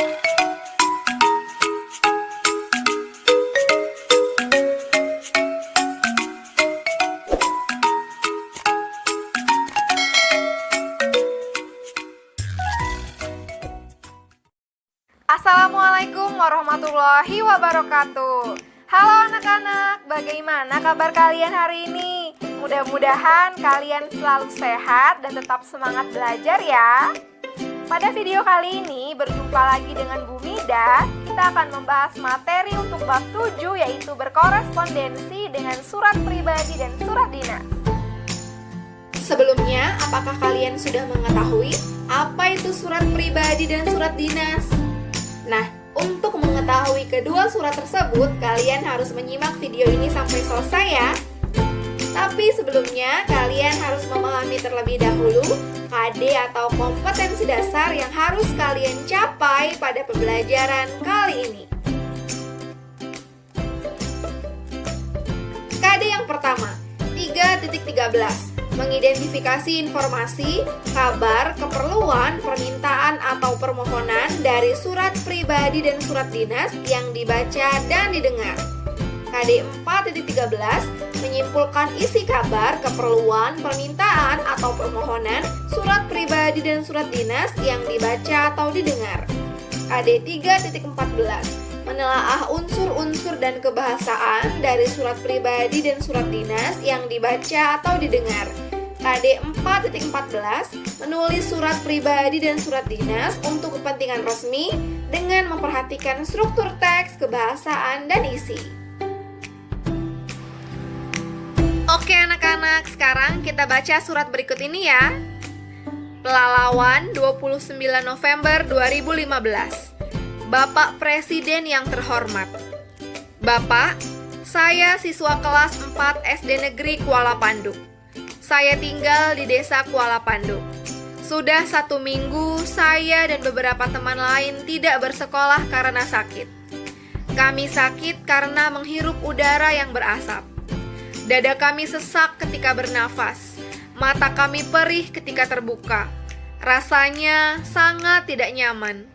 Assalamualaikum warahmatullahi wabarakatuh. Halo anak-anak, bagaimana kabar kalian hari ini? Mudah-mudahan kalian selalu sehat dan tetap semangat belajar ya. Pada video kali ini berjumpa lagi dengan Bu Mida. Kita akan membahas materi untuk bab 7 yaitu berkorespondensi dengan surat pribadi dan surat dinas. Sebelumnya, apakah kalian sudah mengetahui apa itu surat pribadi dan surat dinas? Nah, untuk mengetahui kedua surat tersebut, kalian harus menyimak video ini sampai selesai ya. Tapi sebelumnya, kalian harus memahami terlebih dahulu KD atau kompetensi dasar yang harus kalian capai pada pembelajaran kali ini. KD yang pertama, 3.13. Mengidentifikasi informasi, kabar, keperluan, permintaan atau permohonan dari surat pribadi dan surat dinas yang dibaca dan didengar. KD 4.13 menyimpulkan isi kabar, keperluan, permintaan atau permohonan surat pribadi dan surat dinas yang dibaca atau didengar. KD 3.14 menelaah unsur-unsur dan kebahasaan dari surat pribadi dan surat dinas yang dibaca atau didengar. KD 4.14 menulis surat pribadi dan surat dinas untuk kepentingan resmi dengan memperhatikan struktur teks, kebahasaan, dan isi. Oke anak-anak, sekarang kita baca surat berikut ini ya. Pelalawan 29 November 2015. Bapak Presiden yang terhormat. Bapak, saya siswa kelas 4 SD Negeri Kuala Pandu. Saya tinggal di desa Kuala Pandu. Sudah 1 minggu, saya dan beberapa teman lain tidak bersekolah karena sakit. Kami sakit karena menghirup udara yang berasap. Dada kami sesak ketika bernafas. Mata kami perih ketika terbuka. Rasanya sangat tidak nyaman.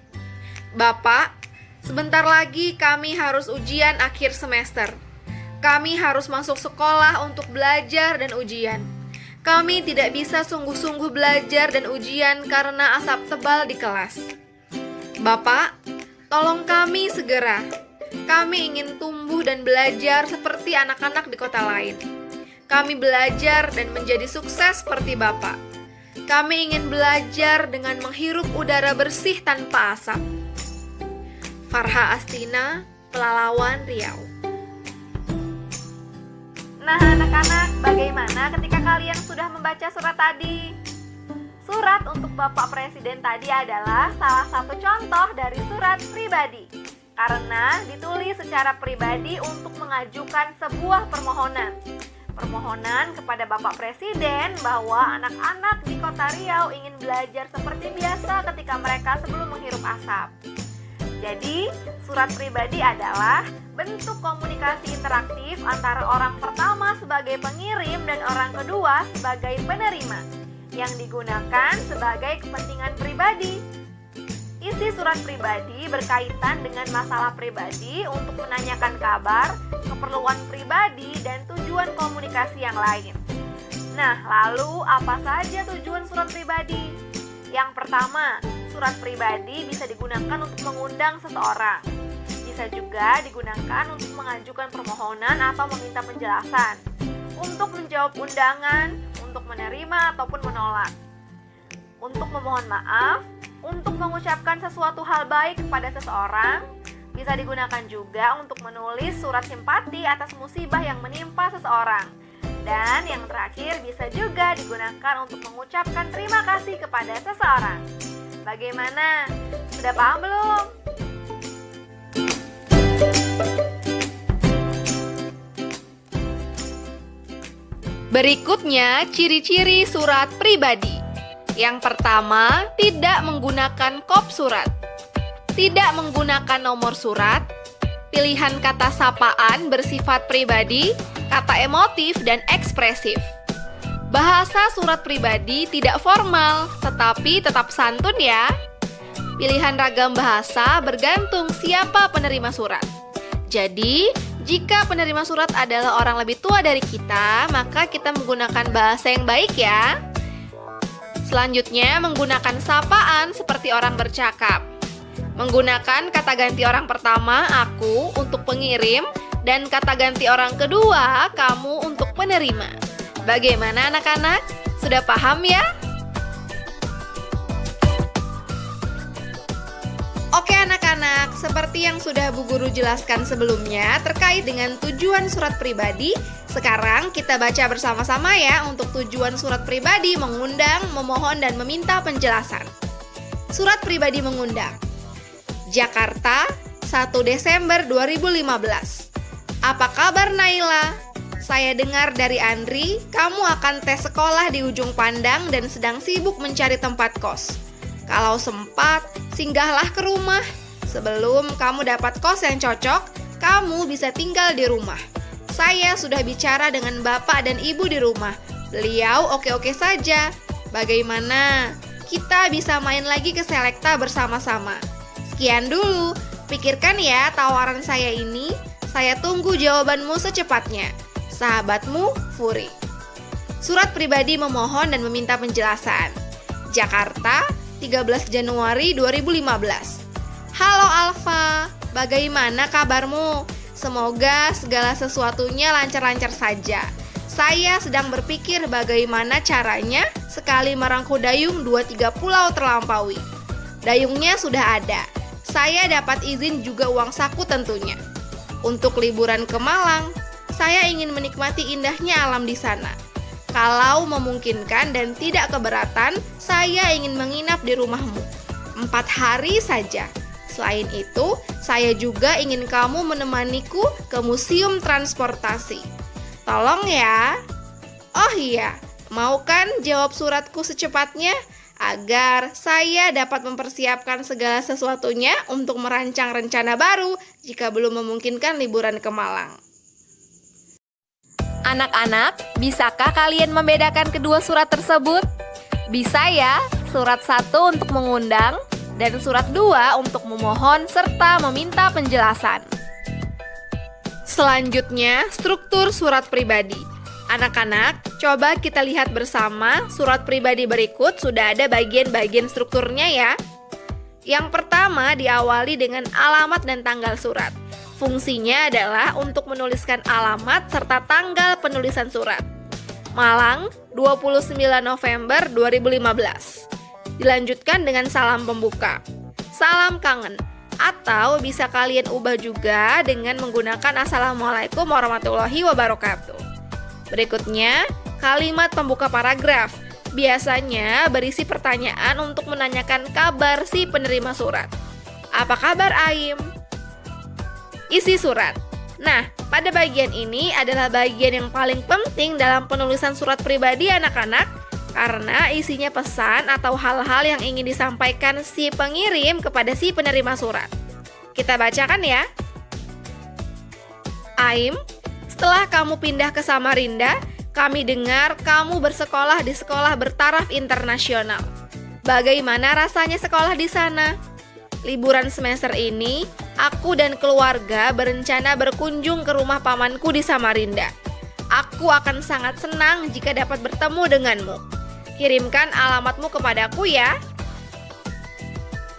Bapak, sebentar lagi kami harus ujian akhir semester. Kami harus masuk sekolah untuk belajar dan ujian. Kami tidak bisa sungguh-sungguh belajar dan ujian karena asap tebal di kelas. Bapak, tolong kami segera. Kami ingin tumbuh dan belajar seperti anak-anak di kota lain. Kami belajar dan menjadi sukses seperti Bapak. Kami ingin belajar dengan menghirup udara bersih tanpa asap. Farha Astina, Pelalawan, Riau. Nah anak-anak, bagaimana ketika kalian sudah membaca surat tadi? Surat untuk Bapak Presiden tadi adalah salah satu contoh dari surat pribadi karena ditulis secara pribadi untuk mengajukan sebuah permohonan. Permohonan kepada Bapak Presiden bahwa anak-anak di kota Riau ingin belajar seperti biasa ketika mereka sebelum menghirup asap. Jadi, surat pribadi adalah bentuk komunikasi interaktif antara orang pertama sebagai pengirim dan orang kedua sebagai penerima yang digunakan sebagai kepentingan pribadi. Isi surat pribadi berkaitan dengan masalah pribadi untuk menanyakan kabar, keperluan pribadi, dan tujuan komunikasi yang lain. Nah, lalu apa saja tujuan surat pribadi? Yang pertama, surat pribadi bisa digunakan untuk mengundang seseorang. Bisa juga digunakan untuk mengajukan permohonan atau meminta penjelasan, untuk menjawab undangan, untuk menerima ataupun menolak, untuk memohon maaf, untuk mengucapkan sesuatu hal baik kepada seseorang. Bisa digunakan juga untuk menulis surat simpati atas musibah yang menimpa seseorang. Dan yang terakhir bisa juga digunakan untuk mengucapkan terima kasih kepada seseorang. Bagaimana? Sudah paham belum? Berikutnya, ciri-ciri surat pribadi. Yang pertama, tidak menggunakan kop surat. Tidak menggunakan nomor surat. Pilihan kata sapaan bersifat pribadi, kata emotif, dan ekspresif. Bahasa surat pribadi tidak formal, tetapi tetap santun ya. Pilihan ragam bahasa bergantung siapa penerima surat. Jadi, jika penerima surat adalah orang lebih tua dari kita, maka kita menggunakan bahasa yang baik ya. Selanjutnya, menggunakan sapaan seperti orang bercakap. Menggunakan kata ganti orang pertama, aku, untuk pengirim, dan kata ganti orang kedua, kamu, untuk penerima. Bagaimana anak-anak? Sudah paham ya? Oke anak-anak, seperti yang sudah Bu Guru jelaskan sebelumnya terkait dengan tujuan surat pribadi, sekarang kita baca bersama-sama ya untuk tujuan surat pribadi mengundang, memohon, dan meminta penjelasan. Surat pribadi mengundang. Jakarta, 1 Desember 2015. Apa kabar Naila? Saya dengar dari Andri, kamu akan tes sekolah di ujung pandang dan sedang sibuk mencari tempat kos. Kalau sempat, singgahlah ke rumah. Sebelum kamu dapat kos yang cocok, kamu bisa tinggal di rumah. Saya sudah bicara dengan bapak dan ibu di rumah. Beliau oke-oke saja. Bagaimana? Kita bisa main lagi ke Selekta bersama-sama. Sekian dulu. Pikirkan ya tawaran saya ini. Saya tunggu jawabanmu secepatnya. Sahabatmu, Furi. Surat pribadi memohon dan meminta penjelasan. Jakarta, 13 Januari 2015. Halo Alfa, bagaimana kabarmu? Semoga segala sesuatunya lancar-lancar saja. Saya sedang berpikir bagaimana caranya sekali merangkul dayung 2-3 pulau terlampaui. Dayungnya sudah ada. Saya dapat izin juga uang saku tentunya. Untuk liburan ke Malang, saya ingin menikmati indahnya alam di sana. Kalau memungkinkan dan tidak keberatan, saya ingin menginap di rumahmu 4 hari saja. Selain itu, saya juga ingin kamu menemaniku ke museum transportasi. Tolong ya. Oh iya, mau kan jawab suratku secepatnya? Agar saya dapat mempersiapkan segala sesuatunya untuk merancang rencana baru jika belum memungkinkan liburan ke Malang. Anak-anak, bisakah kalian membedakan kedua surat tersebut? Bisa ya, surat 1 untuk mengundang dan surat 2 untuk memohon serta meminta penjelasan. Selanjutnya, struktur surat pribadi. Anak-anak, coba kita lihat bersama surat pribadi berikut sudah ada bagian-bagian strukturnya ya. Yang pertama diawali dengan alamat dan tanggal surat. Fungsinya adalah untuk menuliskan alamat serta tanggal penulisan surat. Malang, 29 November 2015. Dilanjutkan dengan salam pembuka. Salam kangen. Atau bisa kalian ubah juga dengan menggunakan Assalamualaikum warahmatullahi wabarakatuh. Berikutnya, kalimat pembuka paragraf. Biasanya berisi pertanyaan untuk menanyakan kabar si penerima surat. Apa kabar Aim? Isi surat. Nah, pada bagian ini adalah bagian yang paling penting dalam penulisan surat pribadi anak-anak karena isinya pesan atau hal-hal yang ingin disampaikan si pengirim kepada si penerima surat. Kita bacakan ya. Aim, setelah kamu pindah ke Samarinda, kami dengar kamu bersekolah di sekolah bertaraf internasional. Bagaimana rasanya sekolah di sana? Liburan semester ini, aku dan keluarga berencana berkunjung ke rumah pamanku di Samarinda. Aku akan sangat senang jika dapat bertemu denganmu. Kirimkan alamatmu kepadaku ya.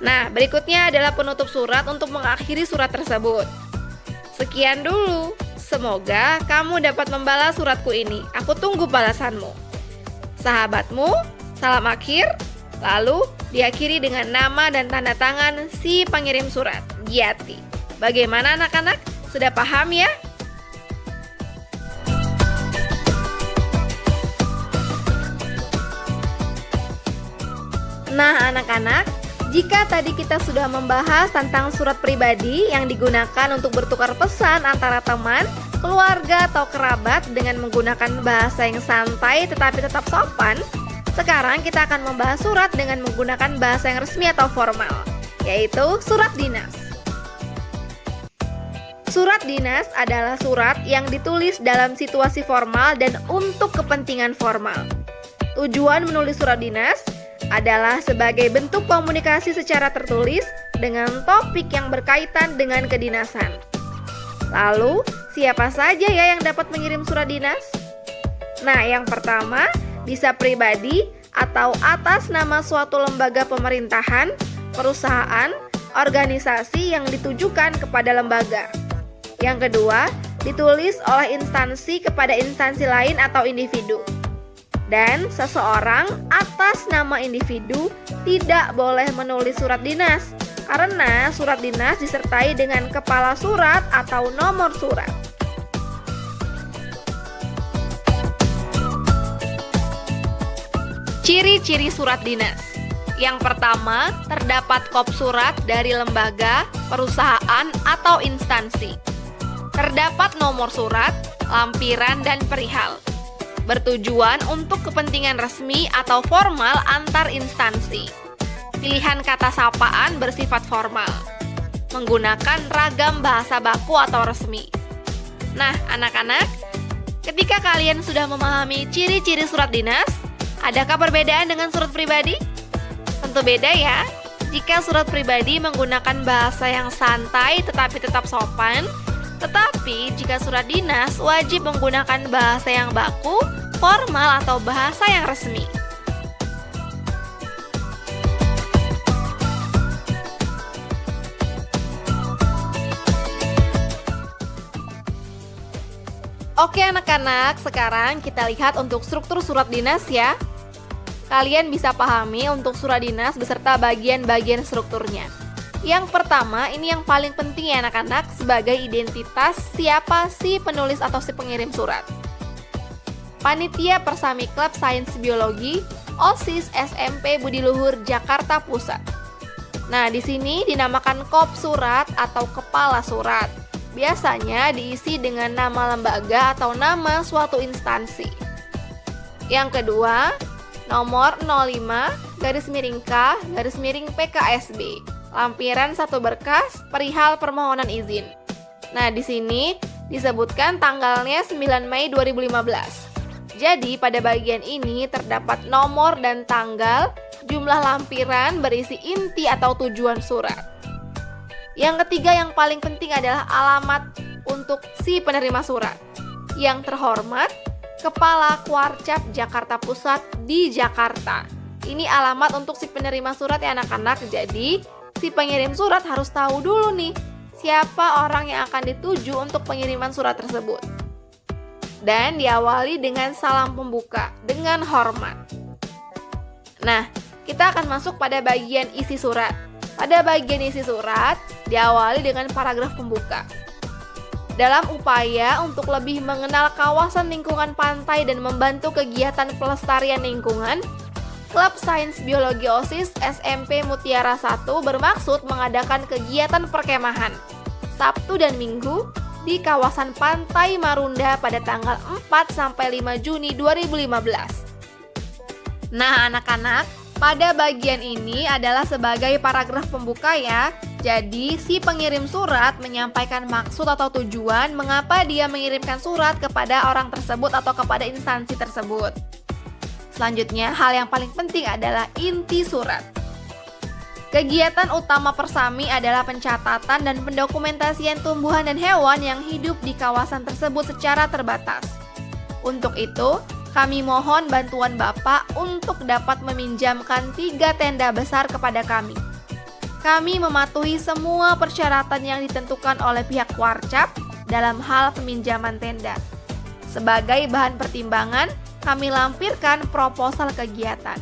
Nah, berikutnya adalah penutup surat untuk mengakhiri surat tersebut. Sekian dulu. Semoga kamu dapat membalas suratku ini. Aku tunggu balasanmu. Sahabatmu, salam akhir. Lalu diakhiri dengan nama dan tanda tangan si pengirim surat, Giati. Bagaimana anak-anak? Sudah paham ya? Nah anak-anak, jika tadi kita sudah membahas tentang surat pribadi yang digunakan untuk bertukar pesan antara teman, keluarga, atau kerabat dengan menggunakan bahasa yang santai tetapi tetap sopan, sekarang kita akan membahas surat dengan menggunakan bahasa yang resmi atau formal, yaitu surat dinas. Surat dinas adalah surat yang ditulis dalam situasi formal dan untuk kepentingan formal. Tujuan menulis surat dinas adalah sebagai bentuk komunikasi secara tertulis dengan topik yang berkaitan dengan kedinasan. Lalu, siapa saja ya yang dapat mengirim surat dinas? Nah, yang pertama bisa pribadi atau atas nama suatu lembaga pemerintahan, perusahaan, organisasi yang ditujukan kepada lembaga. Yang kedua, ditulis oleh instansi kepada instansi lain atau individu. Dan seseorang atas nama individu tidak boleh menulis surat dinas, karena surat dinas disertai dengan kepala surat atau nomor surat. Ciri-ciri surat dinas. Yang pertama, terdapat kop surat dari lembaga, perusahaan, atau instansi. Terdapat nomor surat, lampiran, dan perihal. Bertujuan untuk kepentingan resmi atau formal antar instansi. Pilihan kata sapaan bersifat formal. Menggunakan ragam bahasa baku atau resmi. Nah, anak-anak, ketika kalian sudah memahami ciri-ciri surat dinas, adakah perbedaan dengan surat pribadi? Tentu beda ya. Jika surat pribadi menggunakan bahasa yang santai tetapi tetap sopan, tetapi jika surat dinas wajib menggunakan bahasa yang baku, formal atau bahasa yang resmi. Oke anak-anak, sekarang kita lihat untuk struktur surat dinas ya. Kalian bisa pahami untuk surat dinas beserta bagian-bagian strukturnya. Yang pertama, ini yang paling penting ya anak-anak, sebagai identitas siapa si penulis atau si pengirim surat. Panitia Persami Klub Sains Biologi, OSIS SMP Budi Luhur Jakarta Pusat. Nah, di sini dinamakan kop surat atau kepala surat. Biasanya diisi dengan nama lembaga atau nama suatu instansi. Yang kedua, nomor 05-K-PKSB. Lampiran satu berkas perihal permohonan izin. Nah, di sini disebutkan tanggalnya 9 Mei 2015. Jadi, pada bagian ini terdapat nomor dan tanggal, jumlah lampiran berisi inti atau tujuan surat. Yang ketiga yang paling penting adalah alamat untuk si penerima surat. Yang terhormat, Kepala Kuarcap Jakarta Pusat di Jakarta. Ini alamat untuk si penerima surat ya anak-anak. Jadi, si pengirim surat harus tahu dulu nih, siapa orang yang akan dituju untuk pengiriman surat tersebut. Dan diawali dengan salam pembuka, dengan hormat. Nah, kita akan masuk pada bagian isi surat. Pada bagian isi surat, diawali dengan paragraf pembuka. Dalam upaya untuk lebih mengenal kawasan lingkungan pantai dan membantu kegiatan pelestarian lingkungan, Klub Sains Biologi OSIS SMP Mutiara 1 bermaksud mengadakan kegiatan perkemahan Sabtu dan Minggu di kawasan Pantai Marunda pada tanggal 4-5 Juni 2015. Nah, anak-anak, pada bagian ini adalah sebagai paragraf pembuka ya. Jadi, si pengirim surat menyampaikan maksud atau tujuan mengapa dia mengirimkan surat kepada orang tersebut atau kepada instansi tersebut. Selanjutnya, hal yang paling penting adalah inti surat. Kegiatan utama Persami adalah pencatatan dan pendokumentasian tumbuhan dan hewan yang hidup di kawasan tersebut secara terbatas. Untuk itu, kami mohon bantuan Bapak untuk dapat meminjamkan 3 tenda besar kepada kami. Kami mematuhi semua persyaratan yang ditentukan oleh pihak Kuarcap dalam hal peminjaman tenda. Sebagai bahan pertimbangan, kami lampirkan proposal kegiatan.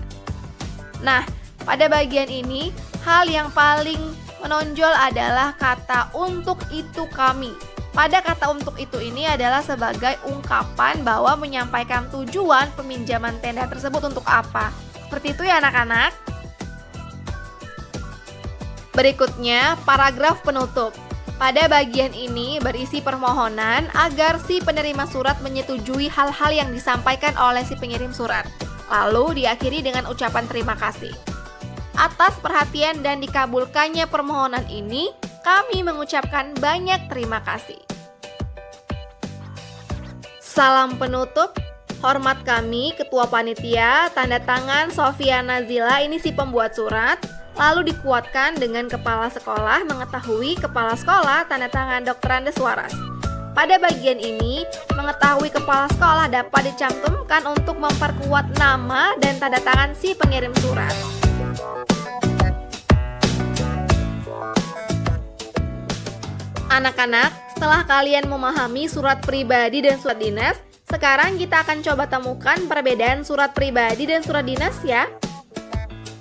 Nah, pada bagian ini, hal yang paling menonjol adalah kata "untuk itu kami". Pada kata "untuk itu" ini adalah sebagai ungkapan bahwa menyampaikan tujuan peminjaman tenda tersebut untuk apa. Seperti itu ya anak-anak. Berikutnya, paragraf penutup. Pada bagian ini berisi permohonan agar si penerima surat menyetujui hal-hal yang disampaikan oleh si pengirim surat. Lalu diakhiri dengan ucapan terima kasih. Atas perhatian dan dikabulkannya permohonan ini, kami mengucapkan banyak terima kasih. Salam penutup, Hormat kami, Ketua Panitia, tanda tangan Sofia Nazila, ini si pembuat surat. Lalu dikuatkan dengan Kepala Sekolah mengetahui Kepala Sekolah, tanda tangan Dr. Andes Waras. Pada bagian ini, mengetahui Kepala Sekolah dapat dicantumkan untuk memperkuat nama dan tanda tangan si pengirim surat. Anak-anak, setelah kalian memahami surat pribadi dan surat dinas, sekarang kita akan coba temukan perbedaan surat pribadi dan surat dinas ya.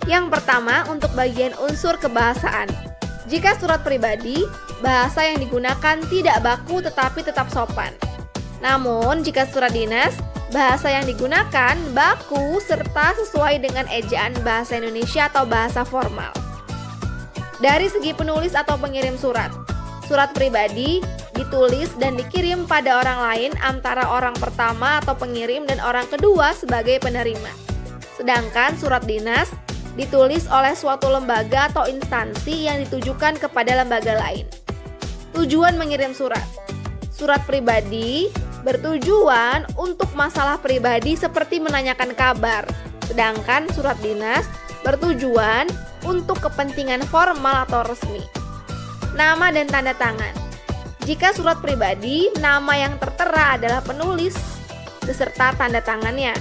Yang pertama, untuk bagian unsur kebahasaan. Jika surat pribadi, bahasa yang digunakan tidak baku tetapi tetap sopan. Namun, jika surat dinas, bahasa yang digunakan baku serta sesuai dengan ejaan bahasa Indonesia atau bahasa formal. Dari segi penulis atau pengirim surat, surat pribadi ditulis dan dikirim pada orang lain antara orang pertama atau pengirim dan orang kedua sebagai penerima. Sedangkan surat dinas ditulis oleh suatu lembaga atau instansi yang ditujukan kepada lembaga lain. Tujuan mengirim surat. Surat pribadi bertujuan untuk masalah pribadi seperti menanyakan kabar. Sedangkan surat dinas bertujuan untuk kepentingan formal atau resmi. Nama dan tanda tangan. Jika surat pribadi, nama yang tertera adalah penulis beserta tanda tangannya.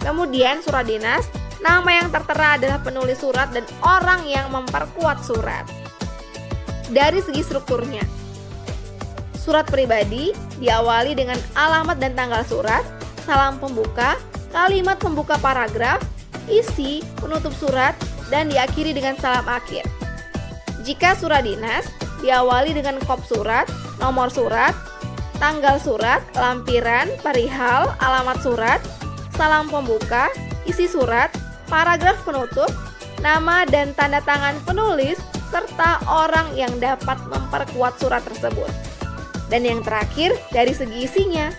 Kemudian surat dinas, nama yang tertera adalah penulis surat dan orang yang memperkuat surat. Dari segi strukturnya, surat pribadi diawali dengan alamat dan tanggal surat, salam pembuka, kalimat pembuka paragraf, isi, penutup surat, dan diakhiri dengan salam akhir. Jika surat dinas, diawali dengan kop surat, nomor surat, tanggal surat, lampiran, perihal, alamat surat, salam pembuka, isi surat, paragraf penutup, nama dan tanda tangan penulis, serta orang yang dapat memperkuat surat tersebut. Dan yang terakhir, dari segi isinya.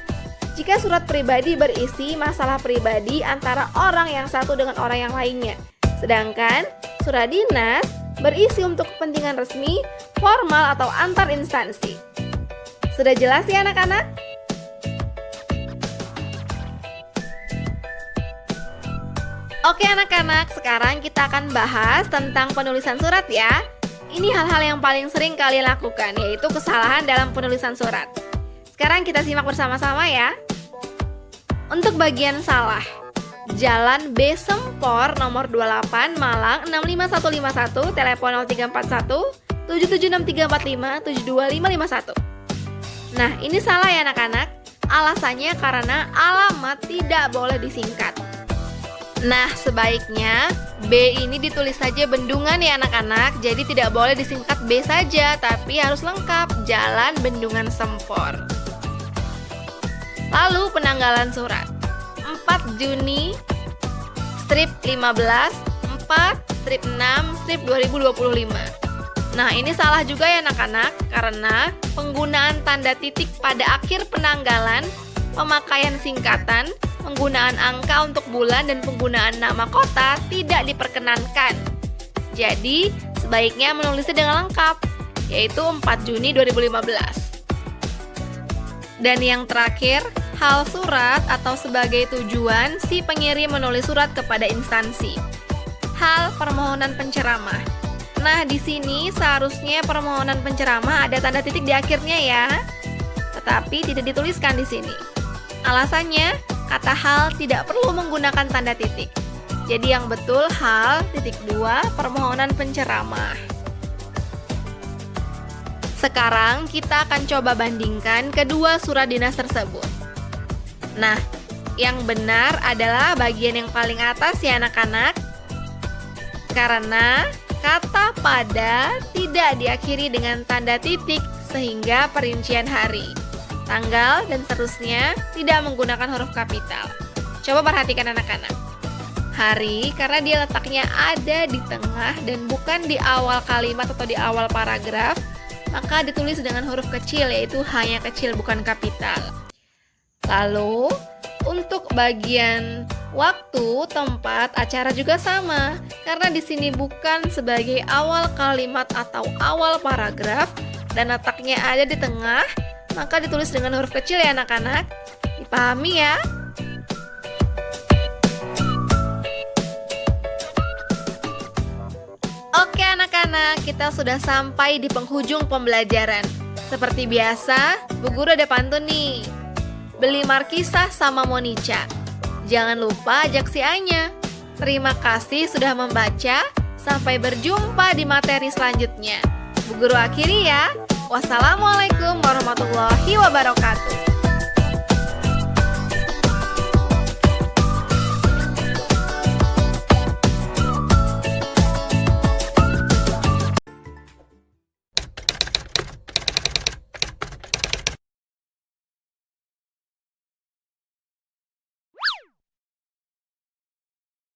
Jika surat pribadi berisi masalah pribadi antara orang yang satu dengan orang yang lainnya. Sedangkan surat dinas berisi untuk kepentingan resmi, formal, atau antar instansi. Sudah jelas ya anak-anak? Oke anak-anak, sekarang kita akan bahas tentang penulisan surat ya. Ini hal-hal yang paling sering kalian lakukan, yaitu kesalahan dalam penulisan surat. Sekarang kita simak bersama-sama ya. Untuk bagian salah, Jalan B Sempor nomor 28 Malang 65151, telepon 0341 776345 72551. Nah, ini salah ya anak-anak. Alasannya karena alamat tidak boleh disingkat. Nah, sebaiknya B ini ditulis saja bendungan ya anak-anak. Jadi tidak boleh disingkat B saja, tapi harus lengkap, Jalan Bendungan Sempor. Lalu penanggalan surat 4 Juni strip 15 4 strip 6 strip 2025. Nah, ini salah juga ya anak-anak, karena penggunaan tanda titik pada akhir penanggalan, pemakaian singkatan, penggunaan angka untuk bulan, dan penggunaan nama kota tidak diperkenankan. Jadi, sebaiknya menulisnya dengan lengkap, yaitu 4 Juni 2015. Dan yang terakhir, hal surat atau sebagai tujuan si pengirim menulis surat kepada instansi. Hal permohonan penceramah. Nah, di sini seharusnya permohonan penceramah ada tanda titik di akhirnya ya. Tetapi tidak dituliskan di sini. Alasannya, kata hal tidak perlu menggunakan tanda titik. Jadi yang betul hal titik 2 permohonan penceramah. Sekarang kita akan coba bandingkan kedua surat dinas tersebut. Nah, yang benar adalah bagian yang paling atas ya anak-anak. Karena kata pada tidak diakhiri dengan tanda titik sehingga perincian hari, tanggal, dan seterusnya tidak menggunakan huruf kapital. Coba perhatikan anak-anak. Hari karena dia letaknya ada di tengah dan bukan di awal kalimat atau di awal paragraf, maka ditulis dengan huruf kecil, yaitu hanya kecil bukan kapital. Lalu untuk bagian waktu, tempat, acara juga sama. Karena di sini bukan sebagai awal kalimat atau awal paragraf dan letaknya ada di tengah, maka ditulis dengan huruf kecil ya anak-anak. Dipahami ya? Oke anak-anak, kita sudah sampai di penghujung pembelajaran. Seperti biasa, Bu Guru ada pantun nih. Beli Markisah sama Monica. Jangan lupa ajak si Anya. Terima kasih sudah membaca. Sampai berjumpa di materi selanjutnya. Bu Guru akhiri ya. Wassalamualaikum warahmatullahi wabarakatuh.